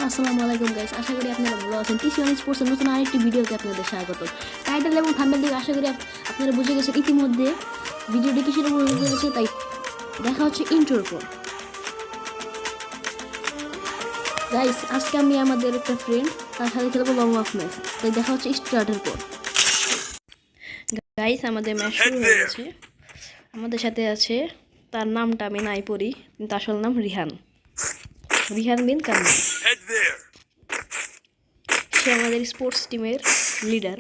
আসসালামু আলাইকুম গাইস, আশা করি আপনারা ভালো আছেন। টি1 স্পোর্টসের নতুন আরেকটি ভিডিওতে আপনাদের স্বাগত। টাইটেল এবং থাম্বনেল দেখে আশা করি আপনারা বুঝে গেছেন ইতিমধ্যে ভিডিওটি কিসের উপর হয়েছে, তাই দেখা হচ্ছে ইন্ট্রোর পর। গাইস, আজকে আমি আমাদের একটা ফ্রেন্ড তার সাথে খেলবো লং অফ ম্যাচ, তাই দেখা হচ্ছে স্টার্টের পর। গাইস, আমাদের ম্যাচ শুরু হয়ে গেছে। আমাদের সাথে আছে, তার নামটা আমি নাই পড়ি, কিন্তু আসল নাম রিহান বিন কান্না। সে আমাদের স্পোর্টস টিমের লিডার।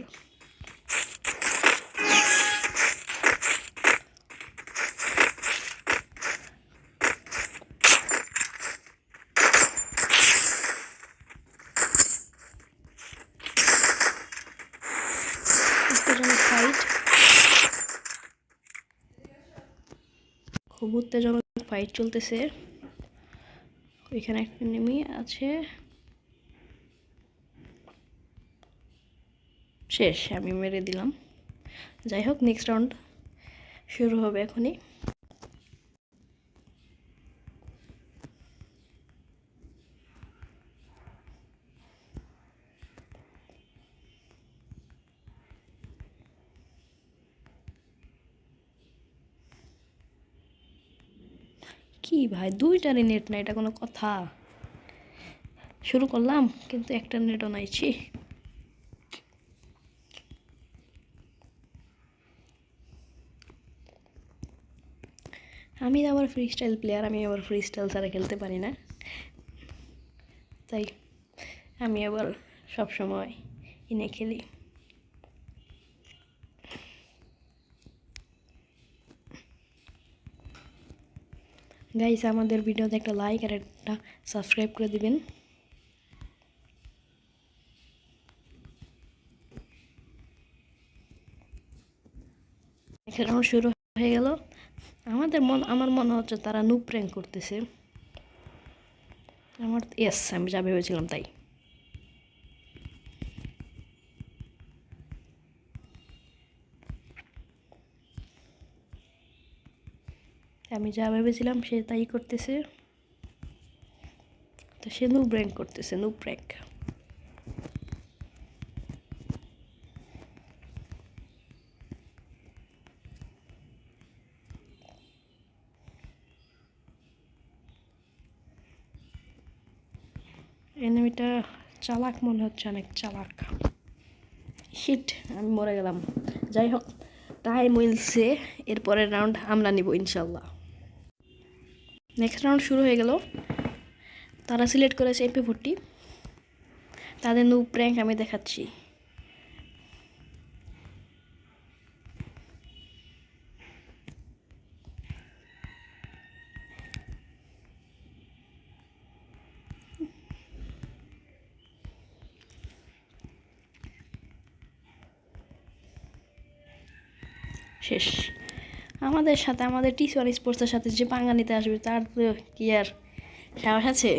খুব উত্তেজনক ফাইট চলতেছে। ওইখানে একটা এনিমি আছে, শেষ, আমি মেরে দিলাম। যাই হোক, নেক্সট রাউন্ড শুরু হবে এখনই। কি ভাই, দুইটারই নেট না, এটা কোনো কথা? শুরু করলাম কিন্তু একটা নেটও নাইছি। আমি আবার ফ্রি স্টাইল প্লেয়ার, আমি আবার ফ্রি স্টাইল ছাড়া খেলতে পারি না, তাই আমি আবার সবসময় ইনে খেলি। গাইস, আমাদের ভিডিওতে একটা লাইক আর একটা সাবস্ক্রাইব করে দিবেন। একটা রাউন্ড শুরু হয়ে গেল। আমার মনে হচ্ছে তারা নুব প্র্যাঙ্ক করতেছে। আমি যা ভেবেছিলাম তাই। আমি যা ভেবেছিলাম সে তাই করতেছে। তো সে নুব প্র্যাঙ্ক করতেছে, নুব প্র্যাঙ্ক। এনিমিটা চালাক মনে হচ্ছে, অনেক চালাক। শিট, আমি মরে গেলাম। যাই হোক, টাইম মিলছে, এরপরের রাউন্ড আমরা নিব ইনশাল্লাহ। নেক্সট রাউন্ড শুরু হয়ে গেল। তারা সিলেক্ট করেছে MP40। তাদের নুব প্র্যাঙ্ক আমি দেখাচ্ছি। শেষ। আমাদের সাথে, আমাদের টি1 স্পোর্টসের সাথে যে পাঙ্গা নিতে আসবে তার তো কি আর সাহস আছে?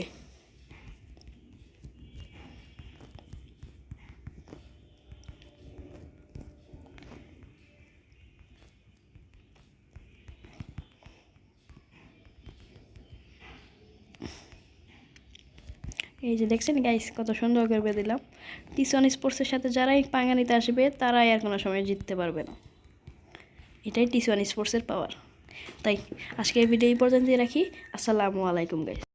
এই যে দেখছেন গাইস, কত সুন্দর করে দিলাম। টি1 স্পোর্টসের সাথে যারাই পাঙ্গা নিতে আসবে তারাই আর কোনো সময় জিততে পারবে না। এটাই টি1 স্পোর্টসের পাওয়ার। তাই আজকে এই ভিডিও এই পর্যন্তই রাখি। আসসালামু আলাইকুম গাইস।